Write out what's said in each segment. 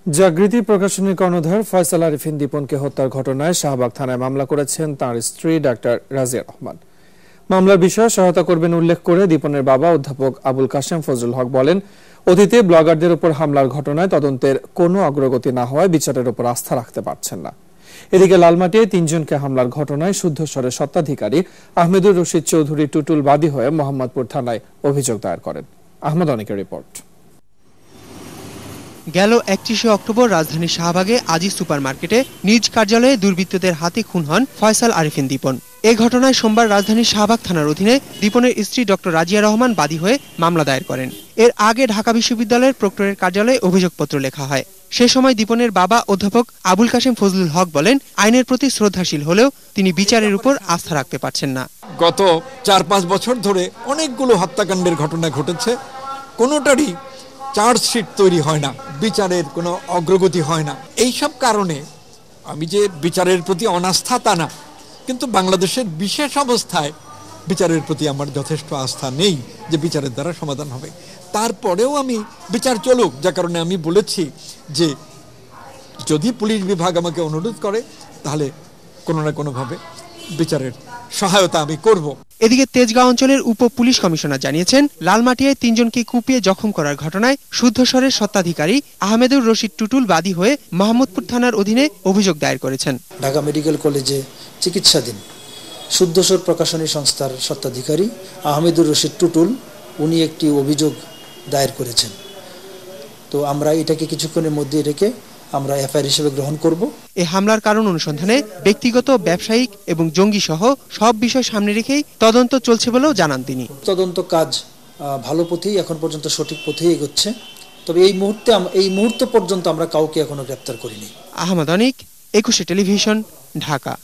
জাগৃতি প্রকাশনীর কর্ণধার ফয়সাল আরিফিন দীপনকে হত্যার ঘটনায় শাহবাগ থানায় মামলা করেছেন তাঁর স্ত্রী ডাক্তার রাজিয়া রহমান। মামলার বিষয়ে সহায়তা করবেন উল্লেখ করে দীপনের বাবা অধ্যাপক আবুল কাশেম ফজলুল হক বলেন, অতীতে ব্লগারদের উপর হামলার ঘটনায় তদন্তের কোনো অগ্রগতি না হওয়ায় বিচারের উপর আস্থা রাখতে পারছেন না। এদিকে লালমাটিয়ায় ৩ জনকে হামলার ঘটনায় শুদ্ধস্বরের স্বত্বাধিকারী আহমেদুর রশিদ চৌধুরী টুটুল বাদী হয়ে মোহাম্মদপুর থানায় অভিযোগ দায়ের করেন। আহমদ অনিকের রিপোর্ট। গেল ৩১ অক্টোবর রাজধানীর শাহবাগে আজিজ সুপারমার্কেটে নিজ কার্যালয়ে দুর্বৃত্তদের হাতে খুন হন ফয়সাল আরিফিন দীপন। এ ঘটনায় সোমবার রাজধানীর শাহবাগ থানার অধীনে দীপনের স্ত্রী ডক্টর রাজিয়া রহমান বাদী হয়ে মামলা দায়ের করেন। এর আগে ঢাকা বিশ্ববিদ্যালয়ের প্রক্টরের কার্যালয়ে অভিযোগপত্র লেখা হয়। সে সময় দীপনের বাবা অধ্যাপক আবুল কাশেম ফজলুল হক বলেন, আইনের প্রতি শ্রদ্ধাশীল হলেও তিনি বিচারের উপর আস্থা রাখতে পারছেন না। গত ৪-৫ বছর ধরে অনেকগুলো হত্যাকাণ্ডের ঘটনা ঘটেছে, কোনোটারই চার্জশিট তৈরি হয় না, বিচারের কোনো অগ্রগতি হয় না। এইসব কারণে আমি যে বিচারের প্রতি অনাস্থা তা না, কিন্তু বাংলাদেশের বিশেষ অবস্থায় বিচারের প্রতি আমার যথেষ্ট আস্থা নেই যে বিচারের দ্বারা সমাধান হবে। তারপরেও আমি বিচার চলুক, যার কারণে আমি বলেছি যে যদি পুলিশ বিভাগ আমাকে অনুরোধ করে তাহলে কোনো না কোনোভাবে বিচারের সহায়তা আমি করব। এদিকে তেজগাঁও অঞ্চলের উপ পুলিশ কমিশনার জানিয়েছেন, লালমাটিয়ায় ৩ জনকে কুপিয়ে জখম করার ঘটনায় শুদ্ধস্বরের স্বত্বাধিকারী আহমেদুর রশিদ টুটুল বাদী হয়ে মোহাম্মদপুর থানার অধীনে অভিযোগ দায়ের করেছেন। ঢাকা মেডিকেল কলেজে চিকিৎসাধীন শুদ্ধস্বর প্রকাশনী সংস্থার স্বত্বাধিকারী আহমেদুর রশিদ টুটুল উনি একটি অভিযোগ দায়ের করেছেন। তো আমরা এটাকে কিছুক্ষণের মধ্যে রেখে আমরা এফআইআর হিসেবে গ্রহণ করব। এই হামলার কারণ অনুসন্ধানে ব্যক্তিগত, ব্যবসায়িক এবং জঙ্গি সহ সব বিষয় সামনে রেখেই তদন্ত চলছে বলেও জানান তিনি। তদন্ত কাজ ভালো পথেই এখন পর্যন্ত সঠিক পথেই এগোচ্ছে, তবে এই মুহূর্ত পর্যন্ত আমরা কাউকে এখনো গ্রেফতার করিনি। আহমদ অনিক, ২১ টেলিভিশন, ঢাকা।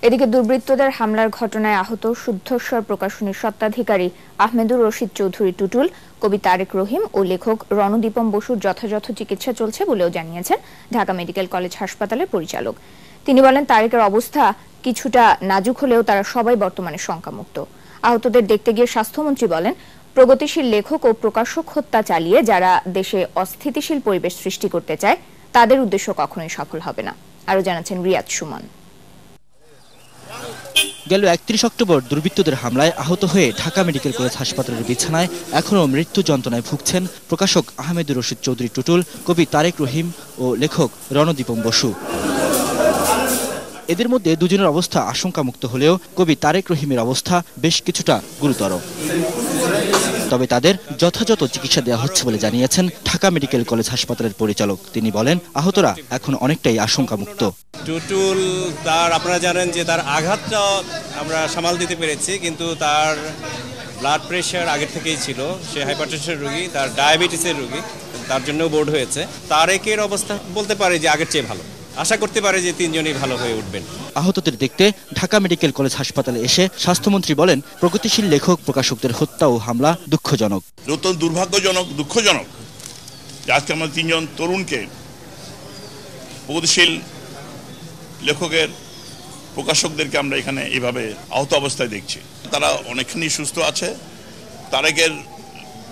এদিকে দুর্বৃত্তদের হামলার ঘটনায় আহত শুদ্ধস্বর প্রকাশনীর স্বত্বাধিকারী আহমেদুর রশিদ চৌধুরী টুটুল, কবি তারেক রহিম ও লেখক রণদীপম বসুর যথাযথ চিকিৎসা চলছে বলেও জানিয়েছেন ঢাকা মেডিকেল কলেজ হাসপাতালের পরিচালক। তিনি বলেন, তারেকের অবস্থা কিছুটা নাজুক হলেও তারা সবাই বর্তমানে শঙ্কামুক্ত। আহতদের দেখতে গিয়ে স্বাস্থ্যমন্ত্রী বলেন, প্রগতিশীল লেখক ও প্রকাশক হত্যা চালিয়ে যারা দেশে অস্থিতিশীল পরিবেশ সৃষ্টি করতে চায় তাদের উদ্দেশ্য কখনোই সফল হবে না। আরও জানাচ্ছেন রিয়াদ সুমন। গেল ৩১ অক্টোবর দুর্বৃত্তদের হামলায় আহত হয়ে ঢাকা মেডিকেল কলেজ হাসপাতালের বিছানায় এখনও মৃত্যু যন্ত্রণায় ভুগছেন প্রকাশক আহমেদুর রশিদ চৌধুরী টুটুল, কবি তারেক রহিম ও লেখক রণদীপম বসু। এদের মধ্যে দুজনের অবস্থা আশঙ্কামুক্ত হলেও কবি তারেক রহিমের অবস্থা বেশ কিছুটা গুরুতর। তবে তাদের যথাযথ চিকিৎসা দেওয়া হচ্ছে বলে জানিয়েছেন ঢাকা মেডিকেল কলেজ হাসপাতালের পরিচালক। তিনি বলেন, আহতরা এখন অনেকটাই আশঙ্কামুক্ত। টুটুল তার আপনারা জানেন যে তার আঘাতটা আমরা সামাল দিতে পেরেছি, কিন্তু তার ব্লাড প্রেশার আগের থেকেই ছিল, সে হাইপারটেনশন রোগী, তার ডায়াবেটিসের রোগী, তার জন্য বোর্ড হয়েছে। তারেকের অবস্থা বলতে পারে যে আগের চেয়ে ভালো, আশা করতে পারে যে 3 জনই ভালো হয়ে উঠবেন। আহতদের দেখতে ঢাকা মেডিকেল কলেজ হাসপাতালে এসে স্বাস্থ্যমন্ত্রী বলেন, প্রগতিশীল লেখক প্রকাশকদের হত্যা ও হামলা দুঃখজনক, অত্যন্ত দুর্ভাগ্যজনক, দুঃখজনক যে আজকে আমরা 3 জন তরুণকে, প্রগতিশীল লেখকের প্রকাশকদেরকে আমরা এখানে এইভাবে আহত অবস্থায় দেখছি। তারা অনেকখানি সুস্থ আছে। তারেকের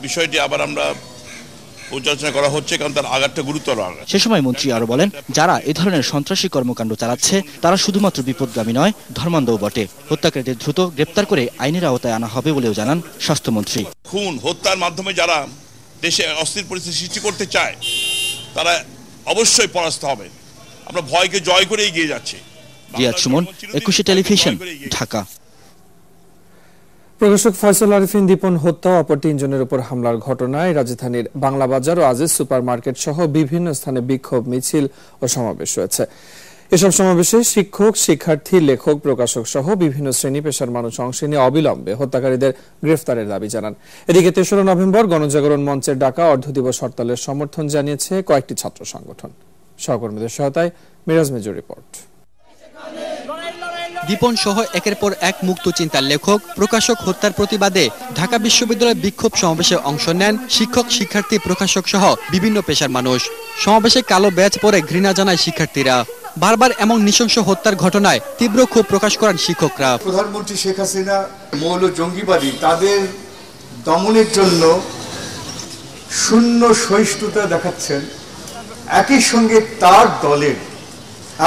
বিষয়টি আবার আমরা পর্যালোচনা করা হচ্ছে, কারণ তার আঘাতটা গুরুতর আঘাত। সে সময় মন্ত্রী আরো বলেন, যারা এ ধরনের সন্ত্রাসী কর্মকাণ্ড চালাচ্ছে তারা শুধুমাত্র বিপদগামী নয়, ধর্মান্ধও বটে। হত্যাকারীদের দ্রুত গ্রেপ্তার করে আইনের আওতায় আনা হবে বলেও জানান স্বাস্থ্যমন্ত্রী। খুন হত্যার মাধ্যমে যারা দেশে অস্থির পরিস্থিতি সৃষ্টি করতে চায় তারা অবশ্যই পরাস্ত হবে। আমরা ভয়কে জয় করে এগিয়ে যাচ্ছি। রিয়াদ সুমন, ২১ টেলিভিশন, ঢাকা। প্রকাশক ফয়সাল আরিফিন দীপন হত্যা ও অপর ৩ জনের উপর হামলার ঘটনায় রাজধানীর বাংলা বাজার ও আজিজ সুপারমার্কেট সহ বিভিন্ন স্থানে বিক্ষোভ মিছিল ও সমাবেশ হয়েছে। এসব সমাবেশে শিক্ষক, শিক্ষার্থী, লেখক, প্রকাশক সহ বিভিন্ন শ্রেণী পেশার মানুষ অংশ নিয়ে অবিলম্বে হত্যাকারীদের গ্রেফতারের দাবি জানান। এদিকে ৩রা নভেম্বর গণজাগরণ মঞ্চের ডাকা অর্ধদিবস হরতালের সমর্থন জানিয়েছে কয়েকটি ছাত্র সংগঠন। সহকর্মীদের সহায়তায় মিরাজ মেজর রিপোর্ট। দীপন সহ একের পর এক মুক্ত চিন্তার লেখক, প্রকাশক হত্যার প্রতিবাদে ঢাকা বিশ্ববিদ্যালয়ের বিক্ষোভ সমাবেশে অংশ নেন শিক্ষক, শিক্ষার্থী, প্রকাশক সহ বিভিন্ন পেশার মানুষ। সমাবেশে কালো ব্যাজ পরে ঘৃণা জানায় শিক্ষার্থীরা। বারবার এমন নৃশংস হত্যার ঘটনায় তীব্র ক্ষোভ প্রকাশ করেন শিক্ষকরা। প্রধানমন্ত্রী শেখ হাসিনা মৌল জঙ্গিবাদী তাদের দমনের জন্য শূন্য সহিষ্ণুতা দেখাচ্ছেন, একই সঙ্গে তার দলের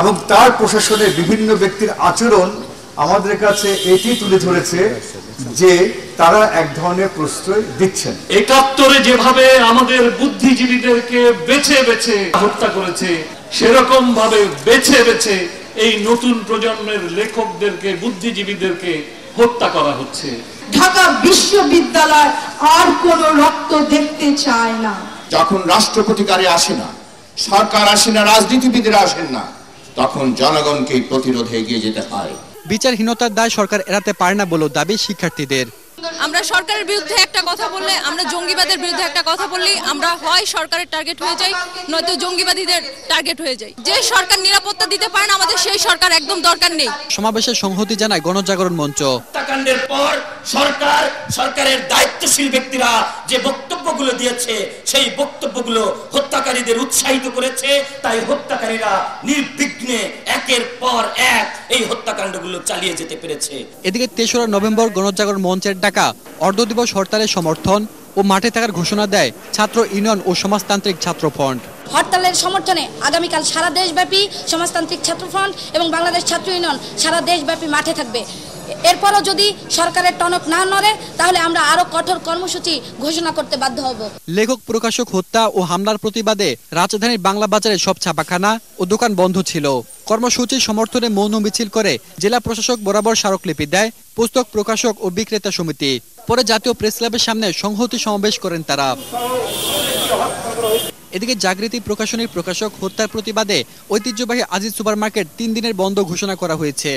এবং তার প্রশাসনের বিভিন্ন ব্যক্তির আচরণ আমাদের কাছে এটি তুলে ধরেছে যে তারা এক ধরনের প্রশ্রয় দিচ্ছেন। ৭১ যেভাবে আমাদের বুদ্ধিজীবীদেরকে বেছে বেছে হত্যা করেছে, সেরকম ভাবে বেছে বেছে এই নতুন প্রজন্মের লেখকদেরকে, বুদ্ধিজীবীদেরকে হত্যা করা হচ্ছে। ঢাকা বিশ্ববিদ্যালয় আর কোন রক্ত দেখতে চায় না। যখন রাষ্ট্রপতিকারে আসে না, সরকার আসে না, রাজনীতিবিদরা আসেন না, তখন জনগণকে প্রতিরোধে এগিয়ে যেতে হয়। বিচারহীনতার দায় সরকার এড়াতে পারে না বলে দাবি শিক্ষার্থীদের। আমরা সরকারের বিরুদ্ধে একটা কথা বললে, আমরা জঙ্গিবাদের বিরুদ্ধে একটা কথা বললেই আমরা হয় সরকারের টার্গেট হয়ে যাই, নয়তো জঙ্গিবাদীদের টার্গেট হয়ে যাই। যে সরকার নিরাপত্তা দিতে পারে না, আমাদের সেই সরকার একদম দরকার নেই। সমাবেশে সংহতি জানায় গণজাগরণ মঞ্চ। হত্যাকাণ্ডের পর সরকারের দায়িত্বশীল ব্যক্তিরা যে বক্তব্যগুলো দিয়েছে, সেই বক্তব্যগুলো হত্যাকারীদের উৎসাহিত করেছে। তাই হত্যাকারীরা নির্বিঘ্নে একের পর এক এই হত্যাকাণ্ডগুলো চালিয়ে যেতে পেরেছে। এদিকে ৩রা নভেম্বর গণজাগরণ মঞ্চের ডাকা অর্ধদিবস হরতালের সমর্থন ও মাঠে থাকার ঘোষণা দেয় ছাত্র ইউনিয়ন ও সমাজতান্ত্রিক ছাত্র ফ্রন্ট। হরতালের সমর্থনে আগামীকাল সারা দেশব্যাপী সমাজতান্ত্রিক ছাত্র ফ্রন্ট এবং বাংলাদেশ ছাত্র ইউনিয়ন সারা দেশব্যাপী মাঠে থাকবে। এরপরও যদি সরকারের টনক না নড়ে, তাহলে আমরা আরো কঠোর কর্মসূচি ঘোষণা করতে বাধ্য হব। লেখক প্রকাশক হত্যা ও হামলার প্রতিবাদে রাজধানীর বাংলা বাজারে সব ছাপাখানা ও দোকান বন্ধ ছিল। কর্মসূচির সমর্থনে মৌন মিছিল করে জেলা প্রশাসক বরাবর স্মারকলিপি দেয় পুস্তক প্রকাশক ও বিক্রেতা সমিতি। পরে জাতীয় প্রেস ক্লাবের সামনে সংহতি সমাবেশ করেন তারা। এদিকে জাগৃতি প্রকাশনীর প্রকাশক হত্যার প্রতিবাদে ঐতিহ্যবাহী আজিজ সুপারমার্কেট 3 দিনের বন্ধ ঘোষণা করা হয়েছে।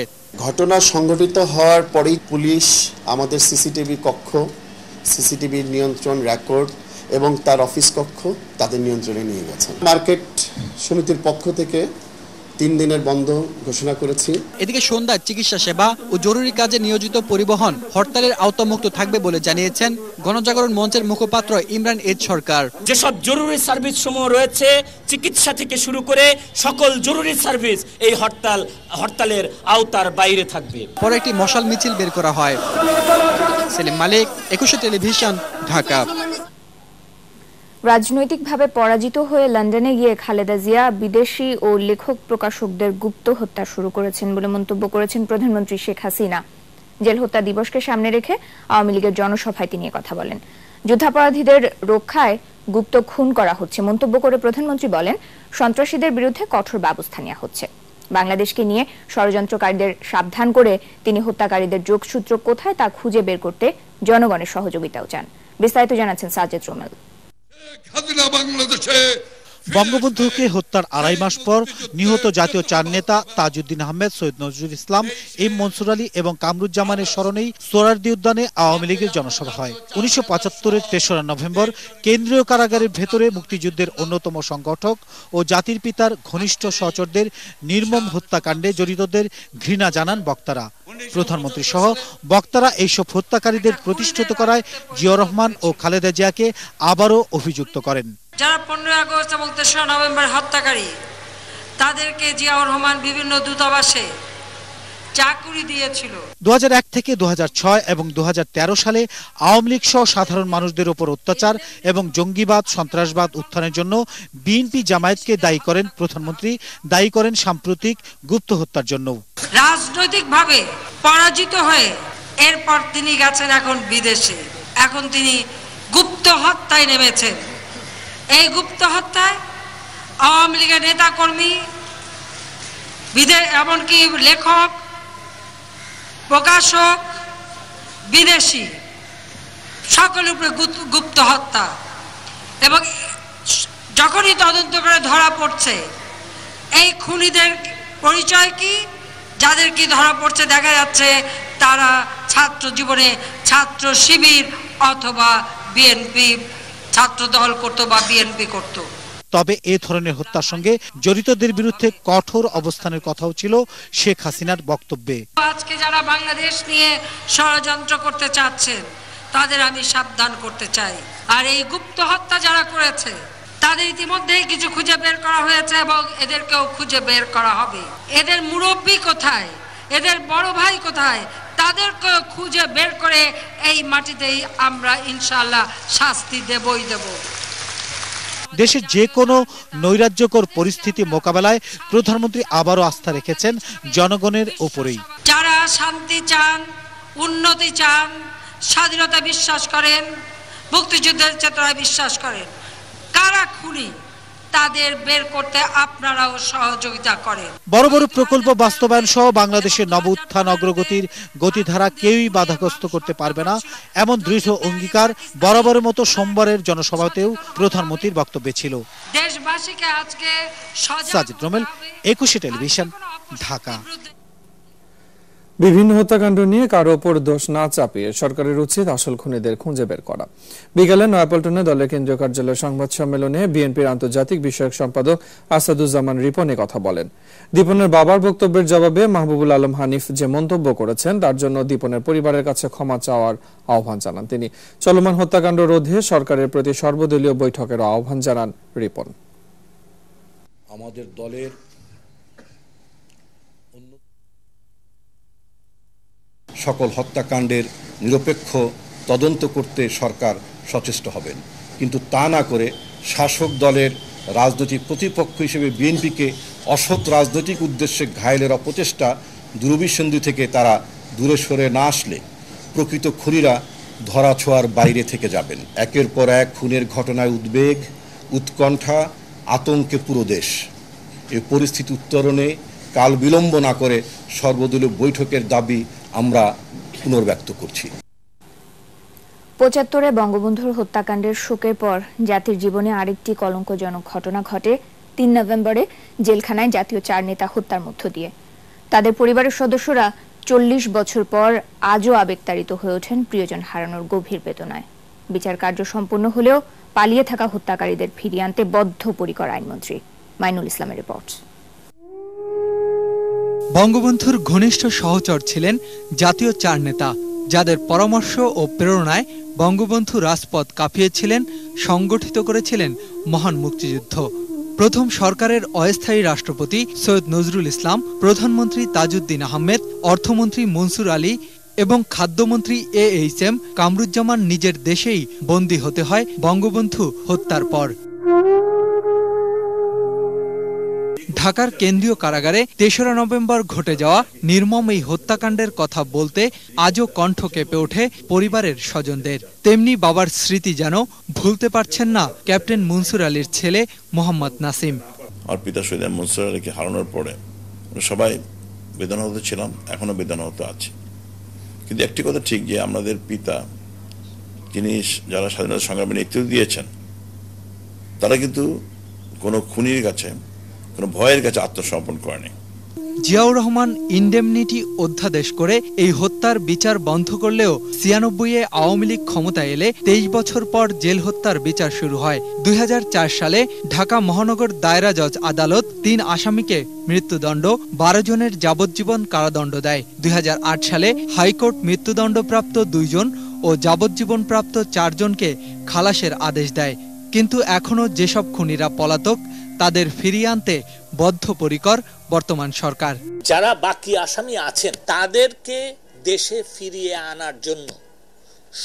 ঘটনা সংঘটিত হওয়ার পরেই পুলিশ আমাদের সিসিটিভি কক্ষ, সিসিটিভির নিয়ন্ত্রণ রেকর্ড এবং তার অফিস কক্ষ তাদের নিয়ন্ত্রণে নিয়ে গেছে। মার্কেট সমিতির পক্ষ থেকে 3 দিনের বন্ধ ঘোষণা করেছি। এদিকে সন্ধ্যায় চিকিৎসা সেবা ও জরুরি কাজে নিয়োজিত পরিবহন হরতালের আওতামুক্ত থাকবে বলে জানিয়েছেন গণজাগরণ মঞ্চের মুখপাত্র ইমরান এজ সরকার। যেসব জরুরি সার্ভিস সমূহ রয়েছে, চিকিৎসা থেকে শুরু করে সকল জরুরি সার্ভিস এই হরতালের আওতার বাইরে থাকবে। পরে একটি মশাল মিছিল বের করা হয়। সেলিম মালিক, 21 টেলিভিশন, ঢাকা। রাজনৈতিকভাবে পরাজিত হয়ে লন্ডনে গিয়ে খালেদা জিয়া বিদেশি ও লেখক প্রকাশকদের গুপ্ত হত্যা শুরু করেছেন বলে মন্তব্য করেছেন প্রধানমন্ত্রী শেখ হাসিনা। জেল হত্যা দিবসকে সামনে রেখে আওয়ামী লীগের জনসভায় তিনি কথা বলেন। যুদ্ধাপরাধীদের রক্ষায় গুপ্ত খুন করা হচ্ছে মন্তব্য করে প্রধানমন্ত্রী বলেন, সন্ত্রাসীদের বিরুদ্ধে কঠোর ব্যবস্থা নেওয়া হচ্ছে। বাংলাদেশকে নিয়ে ষড়যন্ত্রকারীদের সাবধান করে তিনি হত্যাকারীদের যোগসূত্র কোথায় তা খুঁজে বের করতে জনগণের সহযোগিতাও চান। বিস্তারিত জানাচ্ছেন সাজ্জাদ রুমেল। বঙ্গবন্ধুকে হত্যার ২.৫ মাস পর নিহত জাতীয় 4 নেতা তাজউদ্দিন আহমেদ, সৈয়দ নজরুল ইসলাম, এম মনসুর আলী এবং কামরুজ্জামানের স্মরণেই সোহরাওয়ার্দী উদ্যানে আওয়ামী লীগের জনসভা হয়। ১৯৭৫-এর ৩রা নভেম্বর কেন্দ্রীয় কারাগারের ভেতরে মুক্তিযুদ্ধের অন্যতম সংগঠক ও জাতির পিতার ঘনিষ্ঠ সহচরদের নির্মম হত্যাকাণ্ডে জড়িতদের ঘৃণা জানান বক্তারা। প্রধানমন্ত্রী সহ বক্তারা এইসব হত্যাকারীদের প্রতিষ্ঠিত করায় জিয়াউর রহমান ও খালেদা জিয়াকে আবারও অভিযুক্ত করেন। যারা 15 আগস্ট এবং 3রা নভেম্বর হত্যাকারী, তাদেরকে জিয়াউর রহমান বিভিন্ন দূতাবাসে চাকুরি দিয়েছিল। 2001 থেকে 2006 এবং 2013 সালে আওয়ামী লীগ সহ সাধারণ মানুষদের উপর অত্যাচার এবং জঙ্গিবাদ, সন্ত্রাসবাদ উত্থানের জন্য বিএনপি জামায়াতকে দায়ী করেন প্রধানমন্ত্রী, দায়ী করেন সাম্প্রতিক গুপ্ত হত্যার জন্য। রাজনৈতিকভাবে পরাজিত হয়ে এরপর তিনি গেছেন এখন বিদেশে। এখন তিনি গুপ্ত হত্যায় নেমেছেন। এই গুপ্ত হত্যায় আওয়ামী লীগের নেতাকর্মী, এমনকি লেখক, প্রকাশক, বিদেশি সকলের উপরে গুপ্ত হত্যা। এবং যখনই তদন্ত করে ধরা পড়ছে, এই খুনিদের পরিচয় কি, যাদের কি ধরা পড়ছে দেখা যাচ্ছে তারা ছাত্র জীবনে ছাত্র শিবির অথবা বিএনপি ছাত্র দল করত বা বিএনপি করত। তবে এ ধরনের হত্যার সঙ্গে জড়িতদের বিরুদ্ধে কঠোর অবস্থানের কথাও ছিল শেখ হাসিনার বক্তব্যে। আজকে যারা বাংলাদেশ নিয়ে ষড়যন্ত্র করতে চাচ্ছেন, তাদের আমি সাবধান করতে চাই। আর এই গুপ্ত হত্যা যারা করেছে, তাদের ইতিমধ্যেই কিছু খুঁজে বের করা হয়েছে এবং এদেরকেও খুঁজে বের করা হবে। এদের মুরব্বী কোথায়, এদের বড় ভাই কোথায়, তাদেরকে খুঁজে বের করে এই মাটিতেই আমরা ইনশাআল্লাহ শাস্তি দেবই দেব। দেশের যে কোনো নৈরাজ্যকর পরিস্থিতি মোকাবেলায় প্রধানমন্ত্রী আবারও আস্থা রেখেছেন জনগণের উপরেই। যারা শান্তি চান, উন্নতি চান, স্বাধীনতা বিশ্বাস করেন, মুক্তিযুদ্ধের চেতনায় বিশ্বাস করেন, কারা খুনি তাদের বের করতে আপনারাও সহযোগিতা করেন। বড় বড় প্রকল্প বাস্তবায়ন সহ বাংলাদেশের নব উত্থান অগ্রগতির গতিধারা কেউই বাধাগ্রস্ত করতে পারবে না, এমন দৃঢ় অঙ্গীকার বরাবরের মতো সোমবারের জনসভাতেও প্রধানমন্ত্রীর বক্তব্যে ছিল। দেশবাসীকে আজকে সাজিদ রোমেল, 21 টেলিভিশন, ঢাকা। বিভিন্ন হত্যাকাণ্ড নিয়ে কারো ওপর দোষ না চাপিয়ে সরকারের উচিত আসল খুনিদের খুঁজে বের করা। বিকেলে নয়াপল্টনে দলের কেন্দ্রীয় কার্যালয়ের সংবাদ সম্মেলনে বিএনপির আন্তর্জাতিক বিষয়ক সম্পাদক আসাদুজ্জামান রিপন কথা বলেন। দীপনের বাবার বক্তব্যের জবাবে মাহবুবুল আলম হানিফ যে মন্তব্য করেছেন তার জন্য দীপনের পরিবারের কাছে ক্ষমা চাওয়ার আহ্বান জানান তিনি। চলমান হত্যাকাণ্ড রোধে সরকারের প্রতি সর্বদলীয় বৈঠকের আহ্বান জানান রিপন। আমাদের দলের সকল হত্যাকাণ্ডের নিরপেক্ষ তদন্ত করতে সরকার সচেষ্ট হবেন, কিন্তু তা না করে শাসক দলের রাজনৈতিক প্রতিপক্ষ হিসেবে বিএনপিকে অসৎ রাজনৈতিক উদ্দেশ্যে ঘায়েলের অপচেষ্টা দূরভিসন্ধি থেকে তারা দূরে সরে না আসলে প্রকৃত খুনিরা ধরাছোঁয়ার বাইরে থেকে যাবেন। একের পর এক খুনের ঘটনায় উদ্বেগ, উৎকণ্ঠা, আতঙ্কে পুরো দেশ। এই পরিস্থিতি উত্তরণে কাল বিলম্ব না করে সর্বদলীয় বৈঠকের দাবি আমরা পুনর্ব্যক্ত করছি। ৭৫-এ বঙ্গবন্ধুর হত্যাকাণ্ডের শোকের পর জাতির জীবনে আরেকটি কলঙ্কজনক ঘটনা ঘটে ৩ নভেম্বরে জেলখানায় জাতীয় 4 নেতা হত্যার মধ্য দিয়ে। তাদের পরিবারের সদস্যরা ৪০ বছর পর আজও আবেগতাড়িত হয়ে ওঠেন প্রিয়জন হারানোর গভীর বেদনায়। বিচার কার্য সম্পন্ন হলেও পালিয়ে থাকা হত্যাকারীদের ফিরিয়ে আনতে বদ্ধপরিকর আইনমন্ত্রী। মাইনুল ইসলামের রিপোর্ট। বঙ্গবন্ধুর ঘনিষ্ঠ সহচর ছিলেন জাতীয় 4 নেতা, যাদের পরামর্শ ও প্রেরণায় বঙ্গবন্ধু রাজপথ কাঁপিয়েছিলেন, সংগঠিত করেছিলেন মহান মুক্তিযুদ্ধ। প্রথম সরকারের অস্থায়ী রাষ্ট্রপতি সৈয়দ নজরুল ইসলাম, প্রধানমন্ত্রী তাজউদ্দিন আহমেদ, অর্থমন্ত্রী মনসুর আলী এবং খাদ্যমন্ত্রী AHM কামরুজ্জামান নিজের দেশেই বন্দী হতে হয় বঙ্গবন্ধু হত্যার পর। ঢাকার কেন্দ্রীয় কারাগারে ৩রা নভেম্বর ঘটে যাওয়া নির্মম এই হত্যাকাণ্ডের কথা বলতে আজও কণ্ঠ কেঁপে ওঠে পরিবারের স্বজনদের। তেমনি বাবার স্মৃতি যেন ভুলতে পারছেন না ক্যাপ্টেন মনসুর আলীর ছেলে মোহাম্মদ নাসিম। আর পিতা শহীদ মনসুর আলীকে হারানোর পরে সবাই বেদনাহত ছিলাম, এখনো বেদনাহত আছি। কিন্তু একটি কথা ঠিক যে আমাদের পিতা, যিনি যারা স্বাধীনতা সংগ্রামে নেতৃত্ব দিয়েছেন, তারা কিন্তু কোনো খুনির কাছে, কোনো ভয়ের কাছে আত্মসমর্পণ করেনি। জিয়াউর রহমান ইনডেমনিটি অধ্যাদেশ করে এই হত্যার বিচার বন্ধ করলেও ৯৬-এ আওয়ামী লীগ ক্ষমতায় এলে ২৩ বছর পর জেল হত্যার বিচার শুরু হয়। ২০০৪ সালে ঢাকা মহানগর দায়রা জজ আদালত ৩ আসামিকে মৃত্যুদণ্ড, ১২ জনের যাবজ্জীবন কারাদণ্ড দেয়। ২০০৮ সালে হাইকোর্ট মৃত্যুদণ্ডপ্রাপ্ত ২ জন ও যাবজ্জীবনপ্রাপ্ত 4 জনকে খালাসের আদেশ দেয়। কিন্তু এখনো যেসব খুনিরা পলাতক, তাদের ফিরিয়ে আনতে বদ্ধপরিকর বর্তমান সরকার। যারা বাকি আসামি আছেন তাদেরকে দেশে ফিরিয়ে আনার জন্য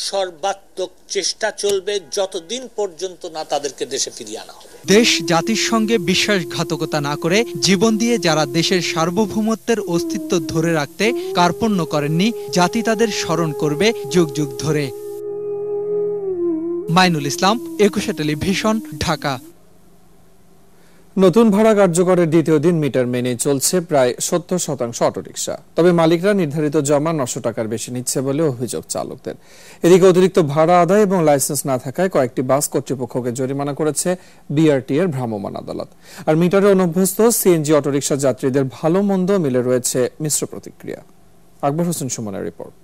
সর্বাত্মক চেষ্টা চলবে যতদিন পর্যন্ত না তাদেরকে দেশে ফিরিয়ে আনা হবে। দেশ জাতির সঙ্গে বিশ্বাসঘাতকতা না করে জীবন দিয়ে যারা দেশের সার্বভৌমত্বের অস্তিত্ব ধরে রাখতে কার্পণ্য করেননি, জাতি তাদের স্মরণ করবে যুগ যুগ ধরে। মাইনুল ইসলাম, ২১ টেলিভিশন, ঢাকা। নতুন ভাড়া কার্যকরের দ্বিতীয় দিন মিটার মেনে চলছে প্রায় ৭০% অটোরিকশা। তবে মালিকরা নির্ধারিত জমা ৯০০ টাকার বেশি নিচ্ছে বলে অভিযোগ চালকদের। এদিকে অতিরিক্ত ভাড়া আদায় এবং লাইসেন্স না থাকায় কয়েকটি বাস কর্তৃপক্ষকে জরিমানা করেছে বিআরটি এর ভ্রাম্যমাণ আদালত। আর মিটারে অনভ্যস্ত সিএনজি অটোরিকশা যাত্রীদের ভালো মন্দ মিলে রয়েছে মিশ্র প্রতিক্রিয়া। আকবর হোসেন সুমনের রিপোর্ট।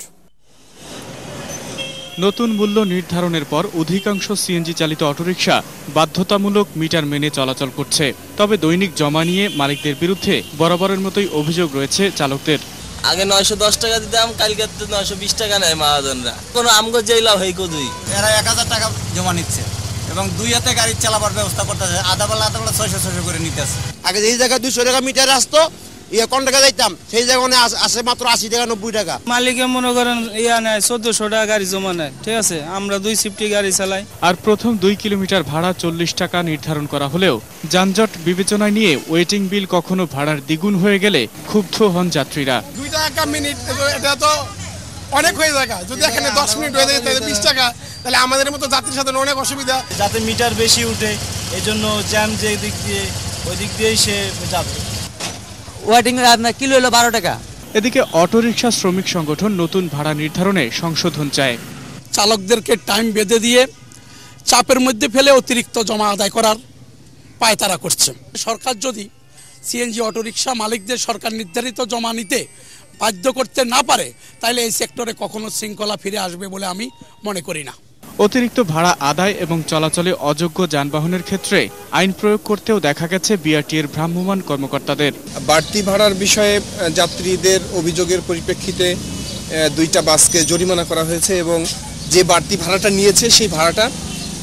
নতুন মূল্য নির্ধারণের পর অধিকাংশ সিএনজি চালিত অটোরিকশা বাধ্যতামূলক মিটার মেনে চলাচল করছে। তবে দৈনিক জমা নিয়ে মালিকদের বিরুদ্ধে বরাবরের মতোই অভিযোগ রয়েছে চালকদের। আগে ৯১০ টাকা দিতাম, কালকে ৯২০ টাকা নেয় মহাজনরা। কোনো আমগো জেলা হই কই এরা ১০০০ টাকা জমা নিচ্ছে এবং ২ হাতে গাড়ি চালাবার ব্যবস্থা করতেছে। আধা বেলা ৬০০ করে নিতেছে। আগে যেই জায়গায় ২০০ টাকা মিটার আসতো কোন টাকা যাইতাম সেই জায়গায় আসে মাত্র 80 টাকা 90 টাকা। মালিকে মনে করেন নেয় 1400 টাকা গাড়ি জমা নেয়, ঠিক আছে, আমরা 2 শিফটে গাড়ি চালাই। আর প্রথম 2 কিলোমিটার ভাড়া 40 টাকা নির্ধারণ করা হলেও যানজট বিবেচনায় নিয়ে ওয়েটিং বিল কখনো ভাড়ার দ্বিগুণ হয়ে গেলে ক্ষুব্ধ হন যাত্রীরা। 2 টাকা মিনিট, এটা তো অনেক হয়ে যায়। যদি এখানে 10 মিনিট হয়ে যায় তাহলে 20 টাকা, তাহলে আমাদের মতো যাত্রীর সাথে অনেক অসুবিধা। যাতে মিটার বেশি উঠে এই জন্য জ্যাম যে দিক দিয়ে ওই দিক দিয়েই সে যাবে। ওয়েটিং আপনার কিলো হলো 12 টাকা। এদিকে অটোরিকশা শ্রমিক সংগঠন নতুন ভাড়া নির্ধারণে সংশোধন চায়। চালকদেরকে টাইম বেঁধে দিয়ে চাপের মধ্যে ফেলে অতিরিক্ত জমা আদায় করার পায়তারা করছে। সরকার যদি সিএনজি অটোরিকশা মালিকদের সরকার নির্ধারিত জমা নিতে বাধ্য করতে না পারে তাহলে এই সেক্টরে কখনো শৃঙ্খলা ফিরে আসবে বলে আমি মনে করি না। অতিরিক্ত ভাড়া আদায় এবং চলাচলে অযোগ্য যানবাহনের ক্ষেত্রে আইন প্রয়োগ করতেও দেখা গেছে বিআরটিএর ভ্রাম্যমাণ কর্মকর্তাদের। বাড়তি ভাড়ার বিষয়ে যাত্রীদের অভিযোগের পরিপ্রেক্ষিতে 2টা বাসকে জরিমানা করা হয়েছে এবং যে বাড়তি ভাড়াটা নিয়েছে সেই ভাড়াটা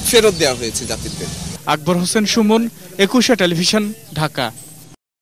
ফেরত দেওয়া হয়েছে যাত্রীদের। আকবর হোসেন সুমন, 21 টেলিভিশন, ঢাকা।